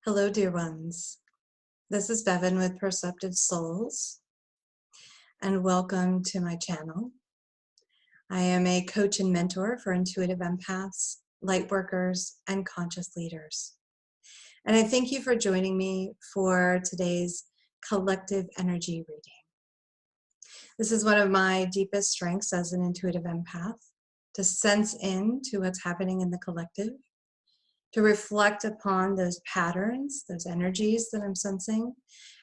Hello, dear ones. This is Bevin with Perceptive Souls, and welcome to my channel. I am a coach and mentor for intuitive empaths, light workers, and conscious leaders. And I thank you for joining me for today's collective energy reading. This is one of my deepest strengths as an intuitive empath, to sense into what's happening in the collective, to reflect upon those patterns, those energies that I'm sensing,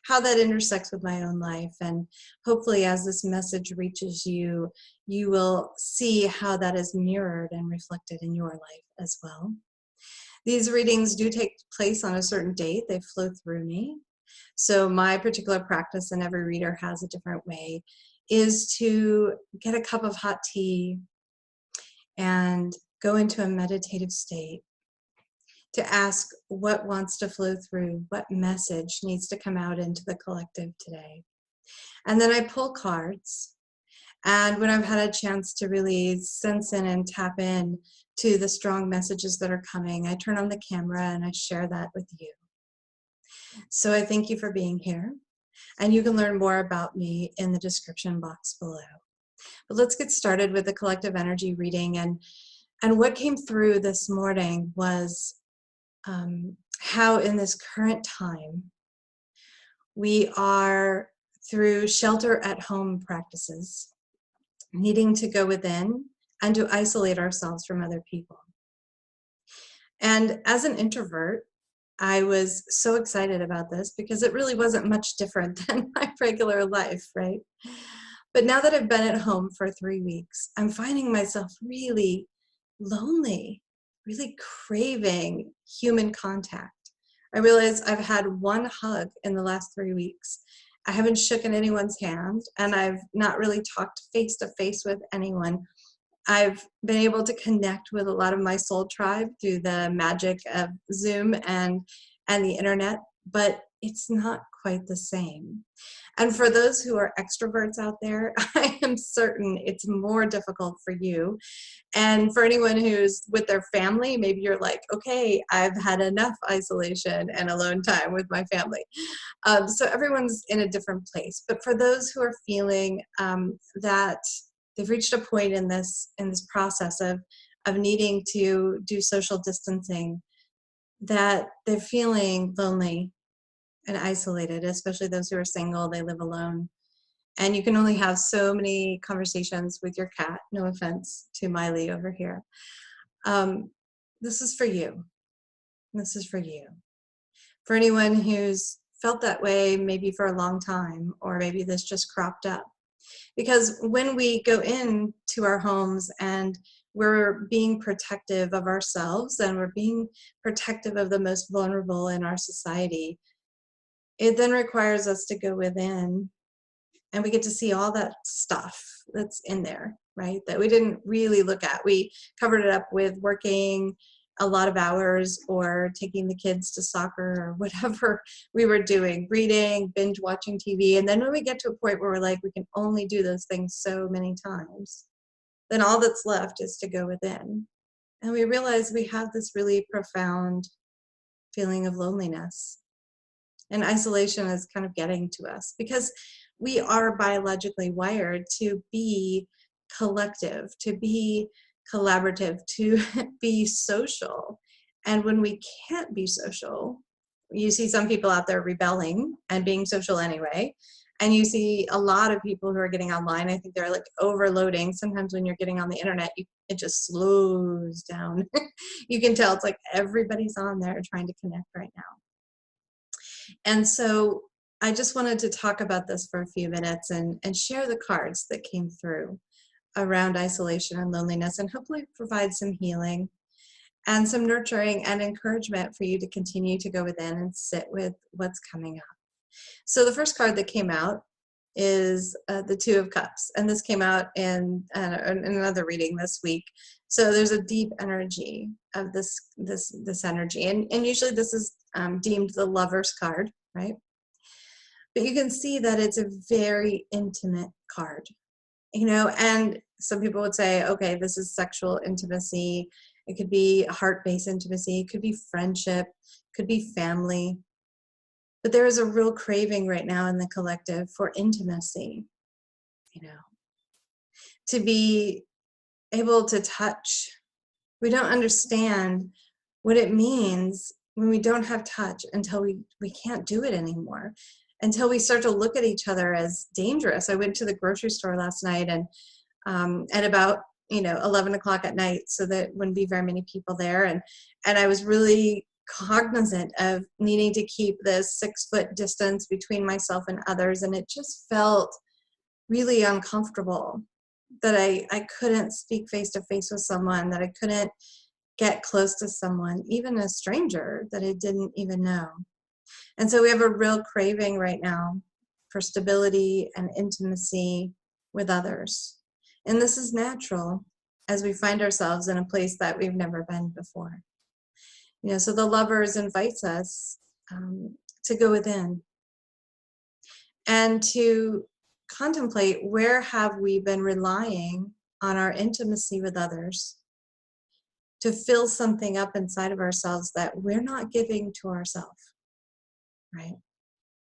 how that intersects with my own life. And hopefully as this message reaches you, you will see how that is mirrored and reflected in your life as well. These readings do take place on a certain date. They flow through me. So my particular practice, and every reader has a different way, is to get a cup of hot tea and go into a meditative state, to ask what wants to flow through, what message needs to come out into the collective today. And then I pull cards. And when I've had a chance to really sense in and tap in to the strong messages that are coming, I turn on the camera and I share that with you. So I thank you for being here. And you can learn more about me in the description box below. But let's get started with the collective energy reading. And what came through this morning was how in this current time we are, through shelter at home practices, needing to go within and to isolate ourselves from other people. And as an introvert, I was so excited about this because it really wasn't much different than my regular life, right? But now that I've been at home for 3 weeks, I'm finding myself really lonely, really craving human contact. I realize I've had one hug in the last 3 weeks. I haven't shaken anyone's hand, and I've not really talked face to face with anyone. I've been able to connect with a lot of my soul tribe through the magic of Zoom and the internet, but it's not quite the same. And for those who are extroverts out there, I am certain it's more difficult for you. And for anyone who's with their family, maybe you're like, okay, I've had enough isolation and alone time with my family. So everyone's in a different place. But for those who are feeling that they've reached a point in this process of needing to do social distancing, that they're feeling lonely and isolated, especially those who are single, they live alone. And you can only have so many conversations with your cat. No offense to Miley over here. This is for you. This is for you. For anyone who's felt that way, maybe for a long time, or maybe this just cropped up. Because when we go into our homes and we're being protective of ourselves and we're being protective of the most vulnerable in our society, it then requires us to go within, and we get to see all that stuff that's in there, right? That we didn't really look at. We covered it up with working a lot of hours or taking the kids to soccer or whatever we were doing, reading, binge watching TV. And then when we get to a point where we're like, we can only do those things so many times, then all that's left is to go within. And we realize we have this really profound feeling of loneliness. And isolation is kind of getting to us because we are biologically wired to be collective, to be collaborative, to be social. And when we can't be social, you see some people out there rebelling and being social anyway. And you see a lot of people who are getting online. I think they're like overloading. Sometimes when you're getting on the internet, it just slows down. You can tell it's like everybody's on there trying to connect right now. And so I just wanted to talk about this for a few minutes and share the cards that came through around isolation and loneliness, and hopefully provide some healing and some nurturing and encouragement for you to continue to go within and sit with what's coming up. So the first card that came out is the Two of Cups, and this came out in another reading this week. So there's a deep energy of this energy, and usually this is deemed the Lover's card, right? But you can see that it's a very intimate card, you know, and some people would say, okay, this is sexual intimacy, It could be heart-based intimacy. It could be friendship. It could be family. But there is a real craving right now in the collective for intimacy, to be able to touch. We don't understand what it means when we don't have touch until we can't do it anymore, until we start to look at each other as dangerous. I went to the grocery store last night and at about 11 o'clock at night, so that wouldn't be very many people there, and I was really cognizant of needing to keep this 6-foot distance between myself and others, and it just felt really uncomfortable that I couldn't speak face to face with someone, that I couldn't get close to someone, even a stranger that I didn't even know. And so we have a real craving right now for stability and intimacy with others. And this is natural as we find ourselves in a place that we've never been before. So the Lovers invites us to go within and to contemplate, where have we been relying on our intimacy with others to fill something up inside of ourselves that we're not giving to ourselves, right?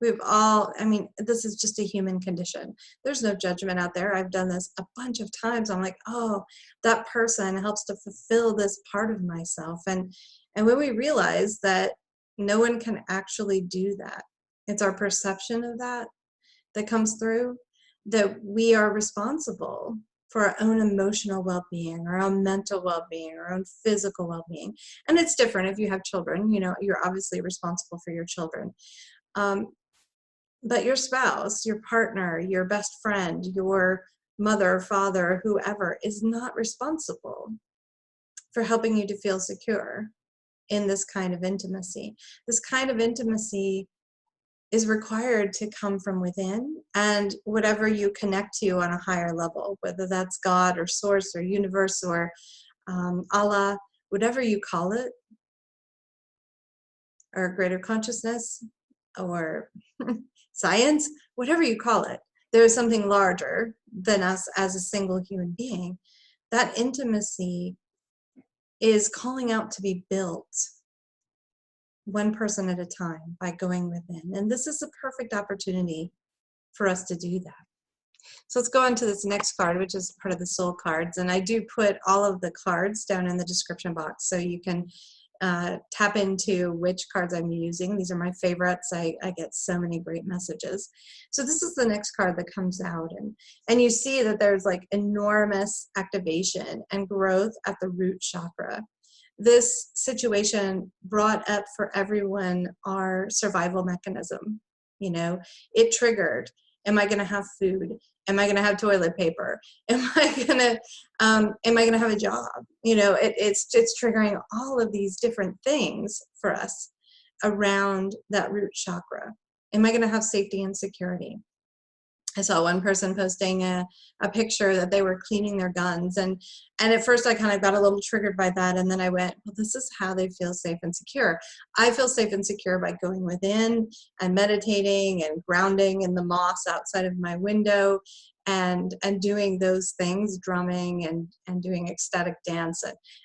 This is just a human condition. There's no judgment out there. I've done this a bunch of times. I'm like, oh, that person helps to fulfill this part of myself. And when we realize that no one can actually do that, it's our perception of that comes through, that we are responsible for our own emotional well-being, our own mental well-being, our own physical well-being. And it's different if you have children. You're obviously responsible for your children. But your spouse, your partner, your best friend, your mother, father, whoever, is not responsible for helping you to feel secure in this kind of intimacy. This kind of intimacy is required to come from within, and whatever you connect to on a higher level, whether that's God or source or universe or Allah, whatever you call it, or greater consciousness or science, whatever you call it, there is something larger than us as a single human being. That intimacy is calling out to be built one person at a time by going within. And this is a perfect opportunity for us to do that. So let's go on to this next card, which is part of the soul cards. And I do put all of the cards down in the description box, so you can tap into which cards I'm using. These are my favorites. I get so many great messages. So this is the next card that comes out, and you see that there's like enormous activation and growth at the root chakra. This situation brought up for everyone our survival mechanism. It triggered, am I going to have food? Am I going to have toilet paper? Am I going to have a job? It's triggering all of these different things for us around that root chakra. Am I going to have safety and security? I saw one person posting a picture that they were cleaning their guns. And at first I kind of got a little triggered by that. And then I went, well, this is how they feel safe and secure. I feel safe and secure by going within and meditating and grounding in the moss outside of my window and doing those things, drumming and doing ecstatic dance.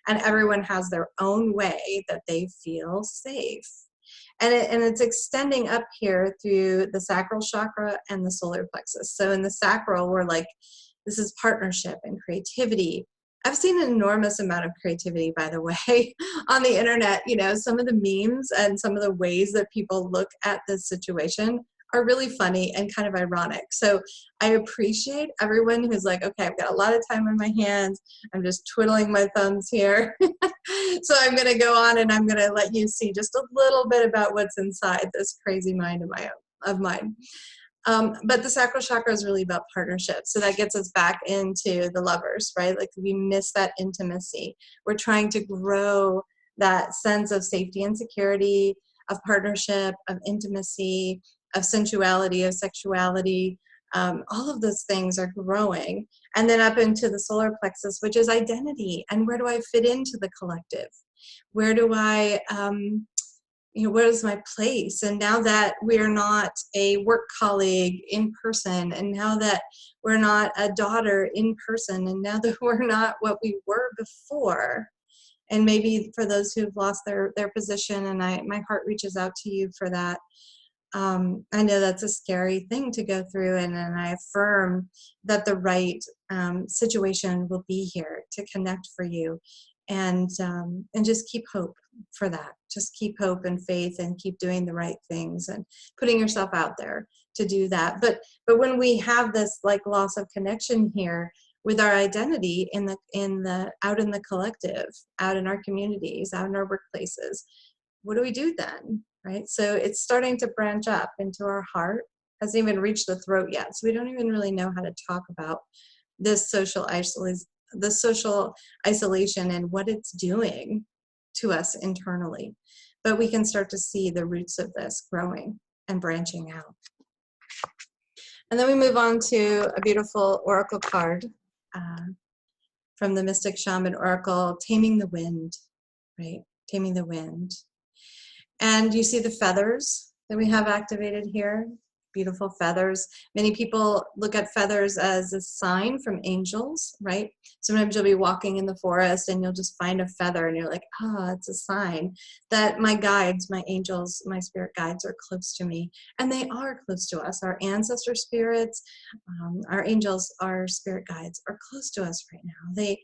And everyone has their own way that they feel safe. And it's extending up here through the sacral chakra and the solar plexus. So in the sacral, we're like, this is partnership and creativity. I've seen an enormous amount of creativity, by the way, on the internet. Some of the memes and some of the ways that people look at this situation are really funny and kind of ironic. So I appreciate everyone who's like, okay, I've got a lot of time on my hands. I'm just twiddling my thumbs here. So I'm going to go on and I'm going to let you see just a little bit about what's inside this crazy mind of mine. But the sacral chakra is really about partnership. So that gets us back into the Lovers, right? Like we miss that intimacy. We're trying to grow that sense of safety and security, of partnership, of intimacy, of sensuality, of sexuality. All of those things are growing. And then up into the solar plexus, which is identity. And where do I fit into the collective? Where do I, where's my place? And now that we're not a work colleague in person, and now that we're not a daughter in person, and now that we're not what we were before, And maybe for those who've lost their position, and my heart reaches out to you for that. I know that's a scary thing to go through, and I affirm that the right situation will be here to connect for you, and just keep hope for that. Just keep hope and faith, and keep doing the right things, and putting yourself out there to do that. But when we have this like loss of connection here with our identity in the out in the collective, out in our communities, out in our workplaces, what do we do then? Right? So it's starting to branch up into our heart. Hasn't even reached the throat yet. So we don't even really know how to talk about this social isolation and what it's doing to us internally. But we can start to see the roots of this growing and branching out. And then we move on to a beautiful oracle card from the Mystic Shaman Oracle, Taming the Wind, right? Taming the Wind. And you see the feathers that we have activated here, beautiful feathers. Many people look at feathers as a sign from angels, right? Sometimes you'll be walking in the forest and you'll just find a feather and you're like, it's a sign that my guides, my angels, my spirit guides are close to me. And they are close to us. Our ancestor spirits, our angels, our spirit guides are close to us right now.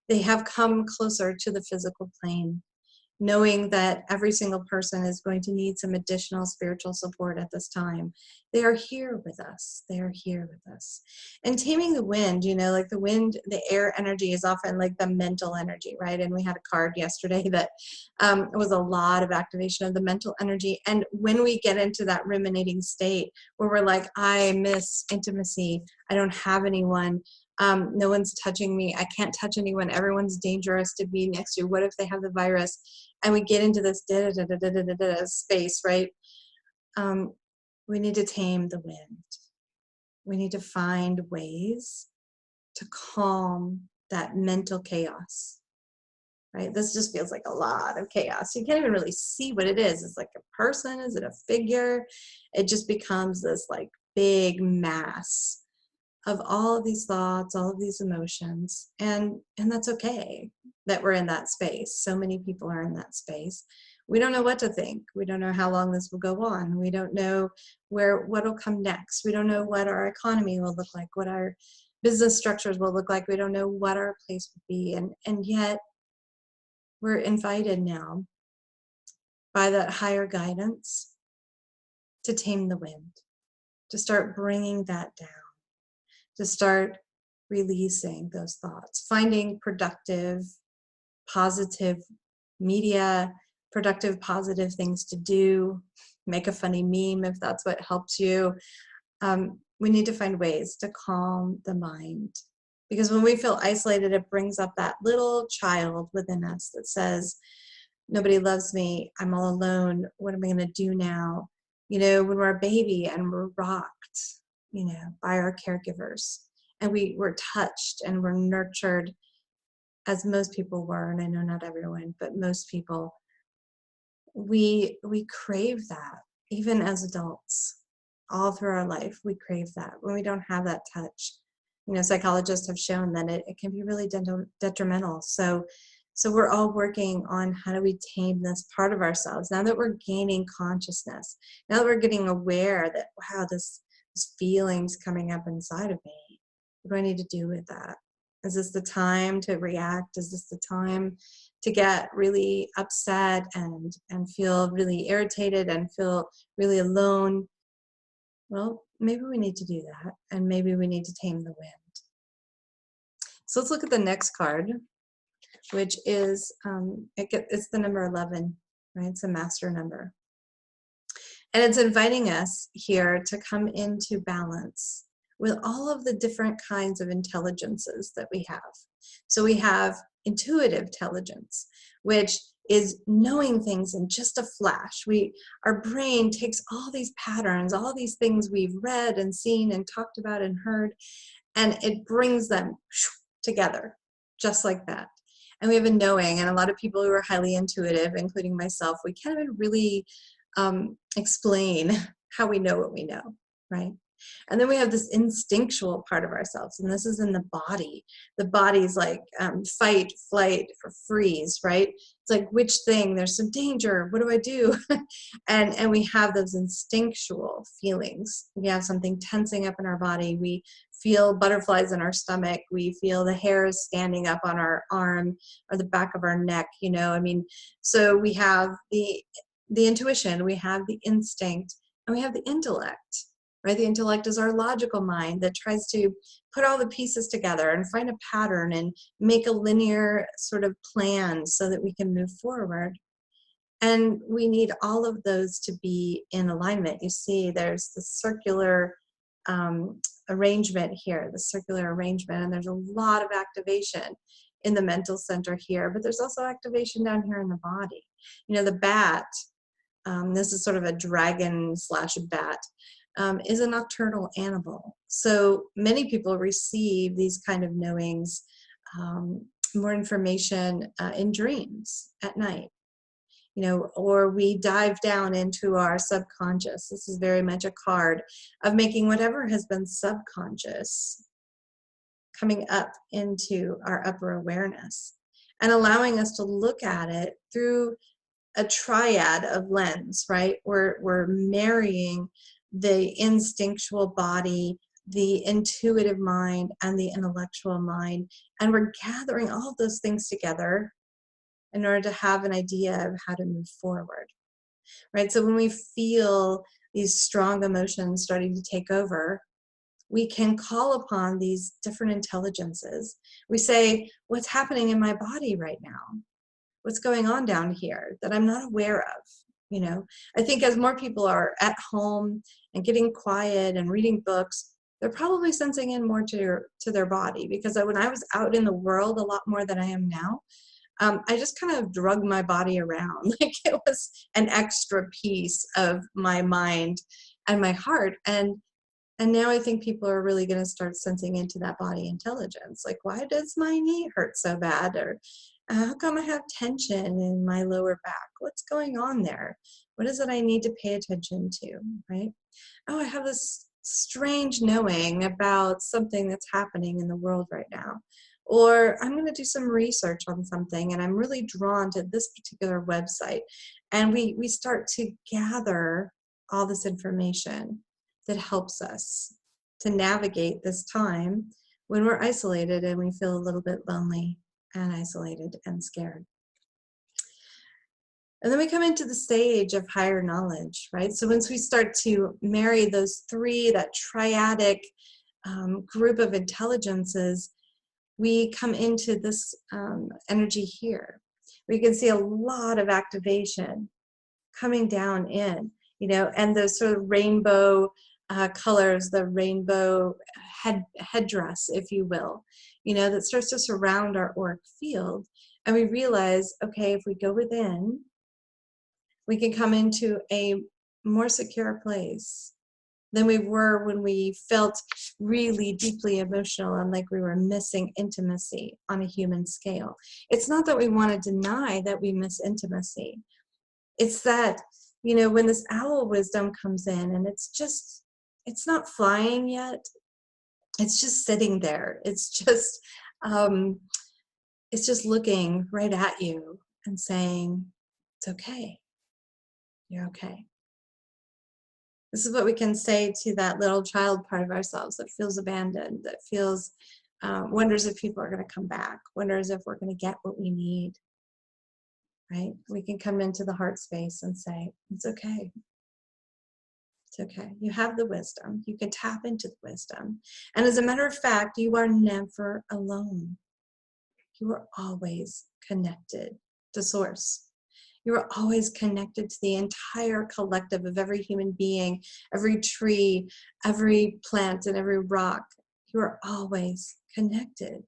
They have come closer to the physical plane, knowing that every single person is going to need some additional spiritual support at this time. They are here with us. They are here with us. And taming the wind, like the wind, the air energy is often like the mental energy, right? And we had a card yesterday that was a lot of activation of the mental energy. And when we get into that ruminating state where we're like, I miss intimacy, I don't have anyone, no one's touching me, I can't touch anyone, everyone's dangerous to be next to, what if they have the virus? And we get into this space, right? We need to tame the wind. We need to find ways to calm that mental chaos, right? This just feels like a lot of chaos. You can't even really see what it is. It's like a person, is it a figure? It just becomes this like big mass of all of these thoughts, all of these emotions, and that's okay that we're in that space. So many people are in that space. We don't know what to think. We don't know how long this will go on. We don't know what'll come next. We don't know what our economy will look like, what our business structures will look like. We don't know what our place will be, and yet we're invited now by that higher guidance to tame the wind, to start bringing that down, to start releasing those thoughts, finding productive, positive media, productive, positive things to do, make a funny meme if that's what helps you. We need to find ways to calm the mind, because when we feel isolated, it brings up that little child within us that says, nobody loves me, I'm all alone, what am I going to do now? When we're a baby and we're rocked, by our caregivers, and we were touched and were nurtured, as most people were, and I know not everyone, but most people, we crave that, even as adults, all through our life, we crave that. When we don't have that touch, psychologists have shown that it can be really detrimental. So we're all working on how do we tame this part of ourselves, now that we're gaining consciousness, now that we're getting aware that, wow, this feeling's coming up inside of me. What do I need to do with that? Is this the time to react? Is this the time to get really upset and feel really irritated and feel really alone? Well, maybe we need to do that, and maybe we need to tame the wind. So let's look at the next card, which is it's the number 11, right? It's a master number. And it's inviting us here to come into balance with all of the different kinds of intelligences that we have. So we have intuitive intelligence, which is knowing things in just a flash. Our brain takes all these patterns, all these things we've read and seen and talked about and heard, and it brings them together just like that. And we have a knowing, and a lot of people who are highly intuitive, including myself, we can't even really explain how we know what we know, right? And then we have this instinctual part of ourselves, and this is in the body. The body's like fight, flight, or freeze, right? It's like, which thing? There's some danger. What do I do? and we have those instinctual feelings. We have something tensing up in our body. We feel butterflies in our stomach. We feel the hairs standing up on our arm or the back of our neck. I mean, so we have the intuition, we have the instinct, and we have the intellect. Right? The intellect is our logical mind that tries to put all the pieces together and find a pattern and make a linear sort of plan so that we can move forward. And we need all of those to be in alignment. You see, there's the circular arrangement here, the circular arrangement, and there's a lot of activation in the mental center here, but there's also activation down here in the body. The bat, this is sort of a dragon / bat, is a nocturnal animal. So many people receive these kind of knowings, more information in dreams at night, or we dive down into our subconscious. This is very much a card of making whatever has been subconscious coming up into our upper awareness and allowing us to look at it through a triad of lens, right? We're marrying the instinctual body, the intuitive mind, and the intellectual mind. And we're gathering all of those things together in order to have an idea of how to move forward, right? So when we feel these strong emotions starting to take over, we can call upon these different intelligences. We say, what's happening in my body right now? What's going on down here that I'm not aware of? I think as more people are at home and getting quiet and reading books, they're probably sensing in more to their body, because when I was out in the world a lot more than I am now, I just kind of drug my body around like it was an extra piece of my mind and my heart. And now I think people are really going to start sensing into that body intelligence. Like, why does my knee hurt so bad? Or how come I have tension in my lower back? What's going on there? What is it I need to pay attention to, right? Oh, I have this strange knowing about something that's happening in the world right now. Or I'm going to do some research on something and I'm really drawn to this particular website. And we start to gather all this information that helps us to navigate this time when we're isolated and we feel a little bit lonely and isolated and scared. And then we come into the stage of higher knowledge, right? So once we start to marry those three, that triadic group of intelligences, we come into this energy here. We can see a lot of activation coming down in, and those sort of rainbow colors, the rainbow headdress, if you will, that starts to surround our auric field. And we realize, okay, if we go within, we can come into a more secure place than we were when we felt really deeply emotional and like we were missing intimacy on a human scale. It's not that we want to deny that we miss intimacy. It's that, when this owl wisdom comes in and it's not flying yet. It's just sitting there. It's just looking right at you and saying, it's okay. You're okay. This is what we can say to that little child part of ourselves that feels abandoned, that feels, wonders if people are going to come back, wonders if we're going to get what we need, right? We can come into the heart space and say, it's okay. It's okay. You have the wisdom. You can tap into the wisdom. And as a matter of fact, you are never alone. You are always connected to Source. You are always connected to the entire collective of every human being, every tree, every plant, and every rock. You are always connected.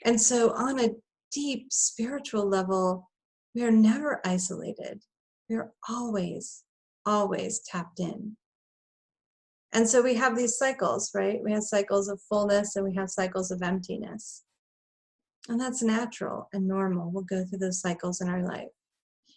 And so on a deep spiritual level, we are never isolated. We are always, always tapped in. And so we have these cycles, right? We have cycles of fullness and we have cycles of emptiness. And that's natural and normal. We'll go through those cycles in our life.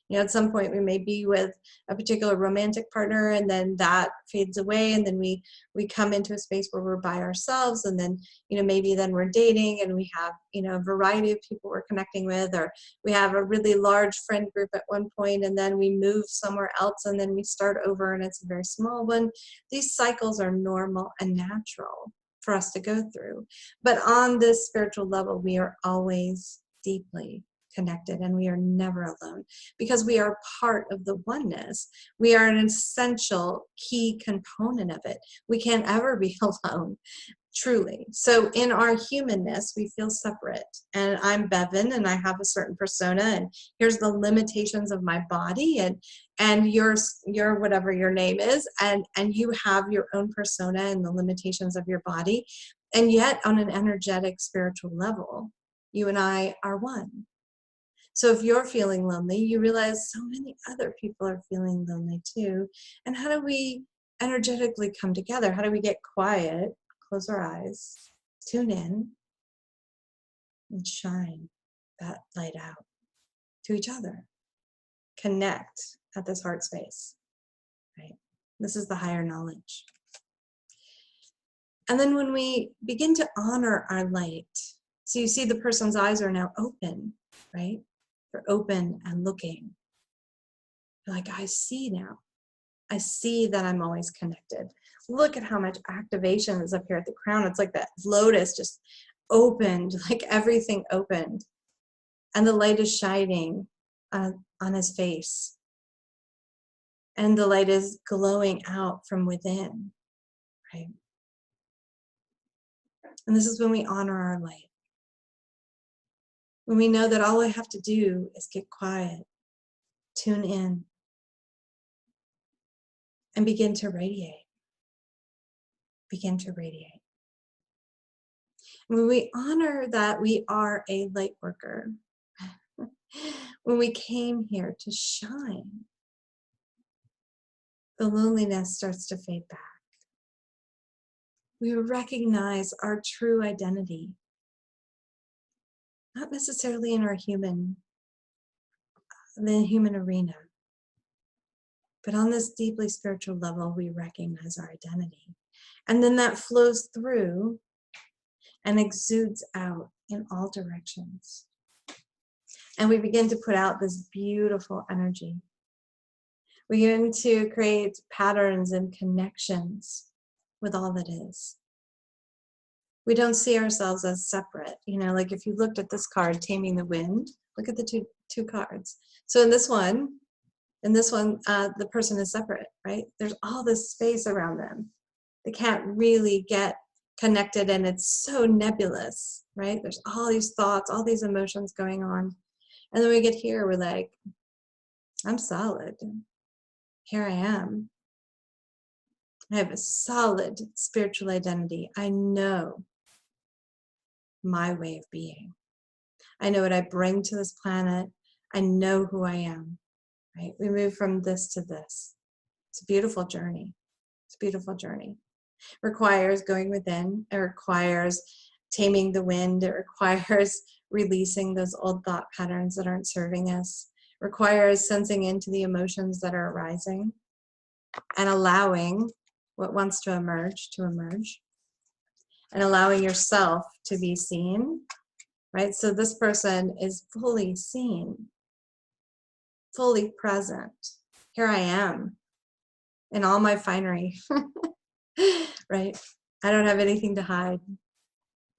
You know, at some point we may be with a particular romantic partner, and then that fades away, and then we come into a space where we're by ourselves, and then, you know, maybe then we're dating and we have, you know, a variety of people we're connecting with, or we have a really large friend group at one point, and then we move somewhere else, and then we start over and it's a very small one. These cycles are normal and natural for us to go through. But on this spiritual level, we are always deeply connected, and we are never alone because we are part of the oneness. We are an essential key component of it. We can't ever be alone, truly. So in our humanness, we feel separate. And I'm Bevin, and I have a certain persona, and here's the limitations of my body, and your whatever your name is, and you have your own persona and the limitations of your body. And yet on an energetic spiritual level, you and I are one. So if you're feeling lonely, you realize so many other people are feeling lonely too. And how do we energetically come together? How do we get quiet, close our eyes, tune in, and shine that light out to each other? Connect at this heart space, right? This is the higher knowledge. And then when we begin to honor our light, so you see the person's eyes are now open, right? They're open and looking. You're like, I see now. I see that I'm always connected. Look at how much activation is up here at the crown. It's like that lotus just opened, like everything opened. And the light is shining on his face. And the light is glowing out from within, right? And this is when we honor our light. When we know that all we have to do is get quiet, tune in, and begin to radiate. Begin to radiate. When we honor that we are a light worker, when we came here to shine, the loneliness starts to fade back. We recognize our true identity, not necessarily in the human arena, but on this deeply spiritual level, we recognize our identity. And then that flows through and exudes out in all directions. And we begin to put out this beautiful energy. We begin to create patterns and connections with all that is. We don't see ourselves as separate. You know, like if you looked at this card, Taming the Wind, look at the two cards. So in this one, the person is separate, right? There's all this space around them. They can't really get connected, and it's so nebulous, right? There's all these thoughts, all these emotions going on. And then we get here, we're like, I'm solid. Here I am. I have a solid spiritual identity. I know my way of being. I know what I bring to this planet. I know who I am, right? We move from this to this. It's a beautiful journey. It's a beautiful journey. It requires going within. It requires taming the wind. It requires releasing those old thought patterns that aren't serving us. It requires sensing into the emotions that are arising and allowing what wants to emerge, and allowing yourself to be seen, right? So this person is fully seen, fully present. Here I am in all my finery, right? I don't have anything to hide,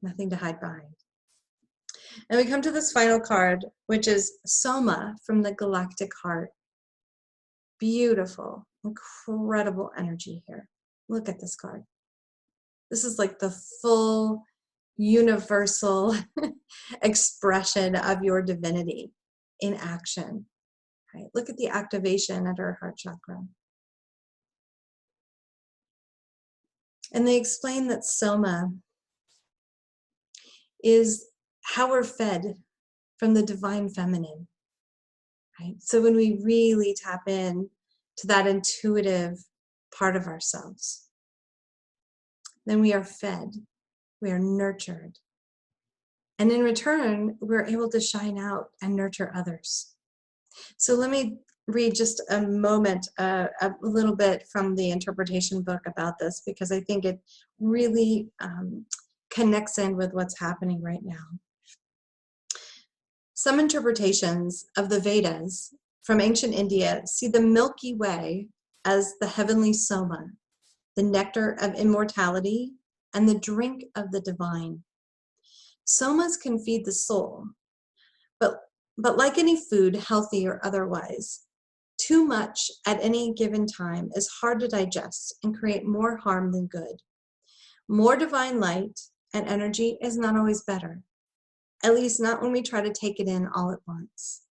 nothing to hide behind. And we come to this final card, which is Soma from the Galactic Heart. Beautiful, incredible energy here. Look at this card. This is like the full universal expression of your divinity in action. Right? Look at the activation at our heart chakra. And they explain that Soma is how we're fed from the divine feminine. Right? So when we really tap in to that intuitive part of ourselves, then we are fed, we are nurtured. And in return, we're able to shine out and nurture others. So let me read just a moment, a little bit from the interpretation book about this, because I think it really connects in with what's happening right now. Some interpretations of the Vedas from ancient India see the Milky Way as the heavenly soma, the nectar of immortality, and the drink of the divine. Somas can feed the soul, but like any food, healthy or otherwise, too much at any given time is hard to digest and create more harm than good. More divine light and energy is not always better, at least not when we try to take it in all at once.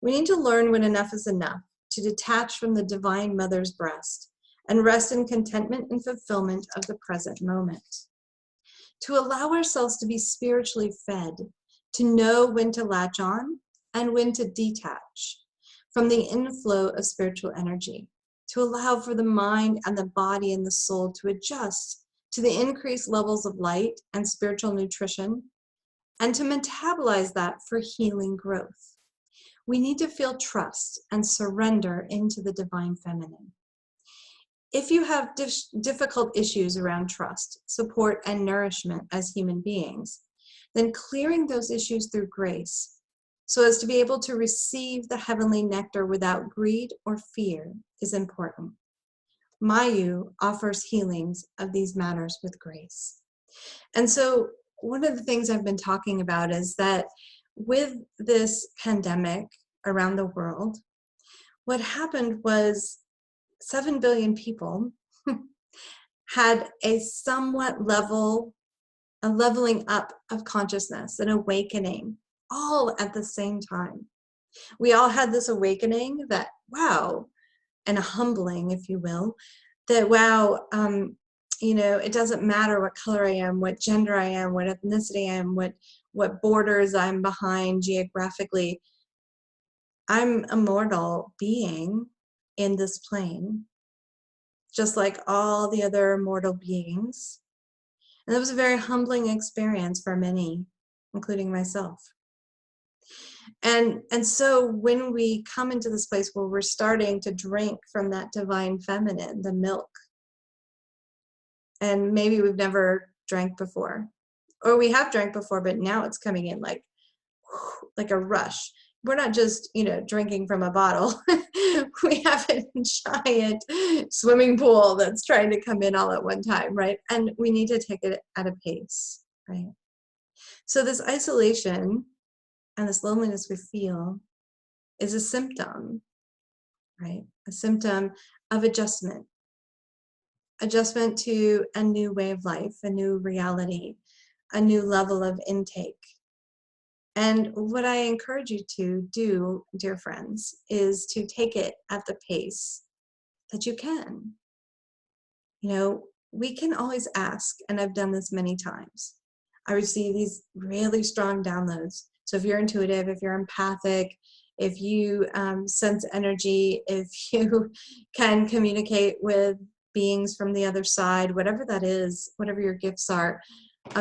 We need to learn when enough is enough, to detach from the divine mother's breast and rest in contentment and fulfillment of the present moment. To allow ourselves to be spiritually fed, to know when to latch on and when to detach from the inflow of spiritual energy, to allow for the mind and the body and the soul to adjust to the increased levels of light and spiritual nutrition, and to metabolize that for healing growth. We need to feel trust and surrender into the divine feminine. If you have difficult issues around trust, support, and nourishment as human beings, then clearing those issues through grace, so as to be able to receive the heavenly nectar without greed or fear, is important. Mayu offers healings of these matters with grace. And so one of the things I've been talking about is that with this pandemic around the world, what happened was 7 billion people had a somewhat leveling up of consciousness, an awakening, all at the same time. We all had this awakening that, wow, and a humbling, if you will, that, wow, it doesn't matter what color I am, what gender I am, what ethnicity I am, what borders I'm behind geographically. I'm a mortal being in this plane, just like all the other mortal beings. And that was a very humbling experience for many, including myself. And so when we come into this place where we're starting to drink from that divine feminine, the milk, and maybe we've never drank before, or we have drank before, but now it's coming in like a rush. We're not just, drinking from a bottle. We have a giant swimming pool that's trying to come in all at one time, right? And we need to take it at a pace, right? So this isolation and this loneliness we feel is a symptom, right? A symptom of adjustment to a new way of life, a new reality, a new level of intake. And what I encourage you to do, dear friends, is to take it at the pace that you can. We can always ask, and I've done this many times. I receive these really strong downloads. So if you're intuitive, if you're empathic, if you sense energy, if you can communicate with beings from the other side, whatever that is, whatever your gifts are,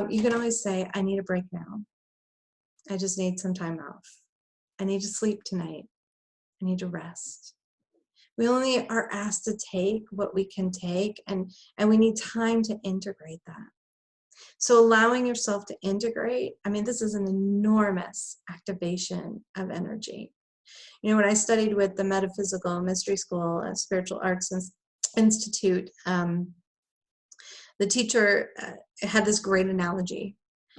you can always say, I need a break now. I just need some time off. I need to sleep tonight. I need to rest. We only are asked to take what we can take, and we need time to integrate that. So allowing yourself to integrate, this is an enormous activation of energy. When I studied with the Metaphysical Mystery School at Spiritual Arts Institute, the teacher had this great analogy.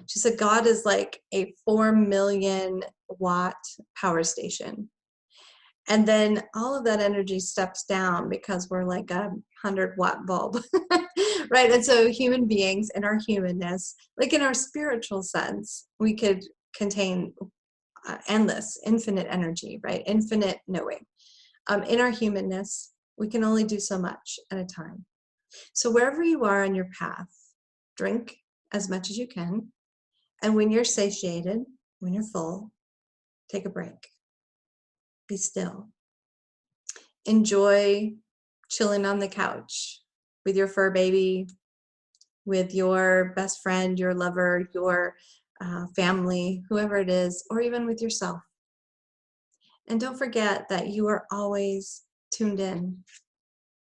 She said, God is like a 4 million watt power station. And then all of that energy steps down because we're like a 100 watt bulb, right? And so human beings in our humanness, like in our spiritual sense, we could contain endless, infinite energy, right? Infinite knowing. In our humanness, we can only do so much at a time. So wherever you are on your path, drink as much as you can. And when you're satiated, when you're full, take a break. Be still. Enjoy chilling on the couch with your fur baby, with your best friend, your lover, your family, whoever it is, or even with yourself. And don't forget that you are always tuned in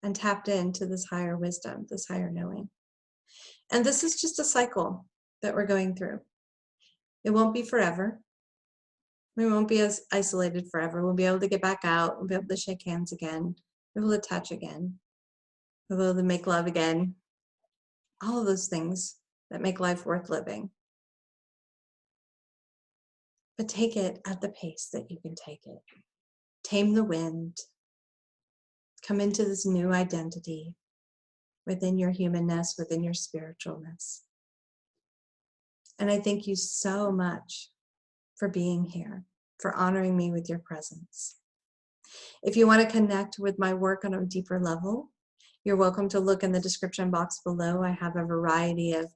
and tapped into this higher wisdom, this higher knowing. And this is just a cycle that we're going through. It won't be forever. We won't be as isolated forever. We'll be able to get back out. We'll be able to shake hands again. We'll be able to touch again. We'll be able to make love again. All of those things that make life worth living. But take it at the pace that you can take it. Tame the wind. Come into this new identity within your humanness, within your spiritualness. And I thank you so much for being here, for honoring me with your presence. If you want to connect with my work on a deeper level, you're welcome to look in the description box below. I have a variety of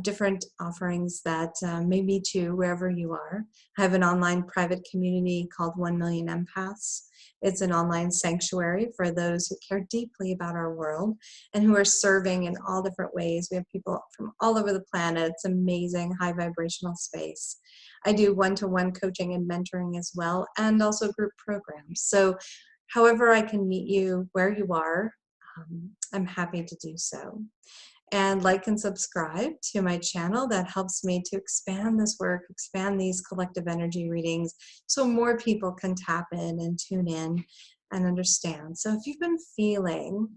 different offerings that may meet you wherever you are. I have an online private community called 1 Million Empaths. It's an online sanctuary for those who care deeply about our world and who are serving in all different ways. We have people from all over the planet. It's amazing, high vibrational space. I do one-to-one coaching and mentoring as well, and also group programs. So however I can meet you where you are, I'm happy to do so. And like and subscribe to my channel. That helps me to expand this work, expand these collective energy readings so more people can tap in and tune in and understand. So if you've been feeling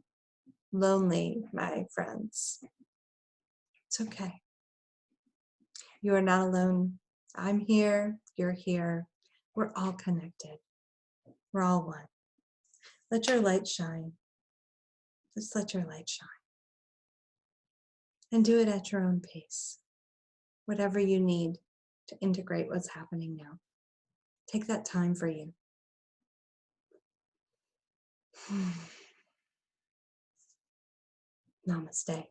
lonely, my friends, it's okay. You are not alone. I'm here, you're here. We're all connected. We're all one. Let your light shine. Just let your light shine. And do it at your own pace. Whatever you need to integrate what's happening now. Take that time for you. Namaste.